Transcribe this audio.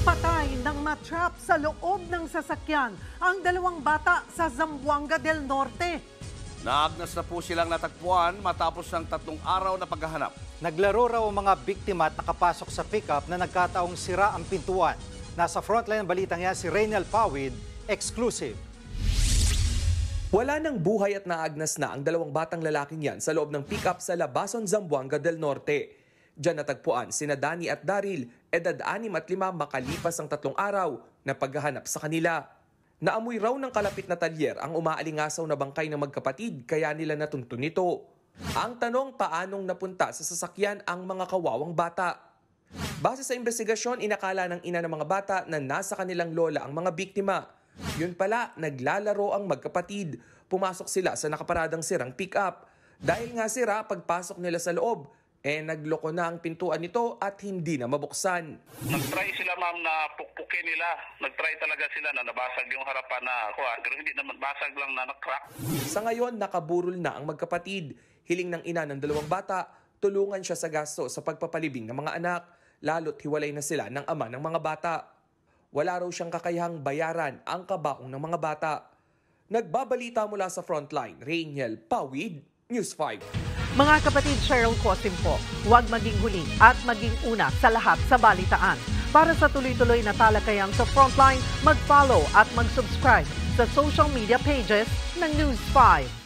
Patay nang matrap sa loob ng sasakyan ang dalawang bata sa Zamboanga del Norte. Naagnas na po silang natagpuan matapos ng 3 araw na paghahanap. Naglaro raw ang mga biktima at nakapasok sa pickup na nagkataong sira ang pintuan. Nasa frontline ng balitang yan si Raynel Pawid, exclusive. Wala nang buhay at naagnas na ang dalawang batang lalaking yan sa loob ng pickup sa Labason, Zamboanga del Norte. Diyan natagpuan sina Danny at Daryl, edad 6 at 5 makalipas ang 3 araw na paghahanap sa kanila. Naamoy raw ng kalapit na talyer ang umaalingasaw na bangkay ng magkapatid kaya nila natuntun ito. Ang tanong, paanong napunta sa sasakyan ang mga kawawang bata? Base sa investigasyon, inakala ng ina ng mga bata na nasa kanilang lola ang mga biktima. Yun pala, naglalaro ang magkapatid. Pumasok sila sa nakaparadang sirang pick-up. Dahil nga sira, pagpasok nila sa loob, nagloko na ang pintuan nito at hindi na mabuksan. Nag-try sila ma'am na pukpukin nila. Nag-try talaga sila na nabasag yung harapan na kuha. Pero hindi naman basag lang na na-crack. Sa ngayon, nakaburol na ang magkapatid. Hiling ng ina ng dalawang bata, tulungan siya sa gasto sa pagpapalibing ng mga anak. Lalo't hiwalay na sila ng ama ng mga bata. Wala raw siyang kakayahang bayaran ang kabaong ng mga bata. Nagbabalita mula sa frontline, Raynel Pawid, News 5. Mga kapatid, Cheryl Cosim po, huwag maging huli at maging una sa lahat sa balitaan. Para sa tuloy-tuloy na talakayan sa Frontline, mag-follow at mag-subscribe sa social media pages ng News 5.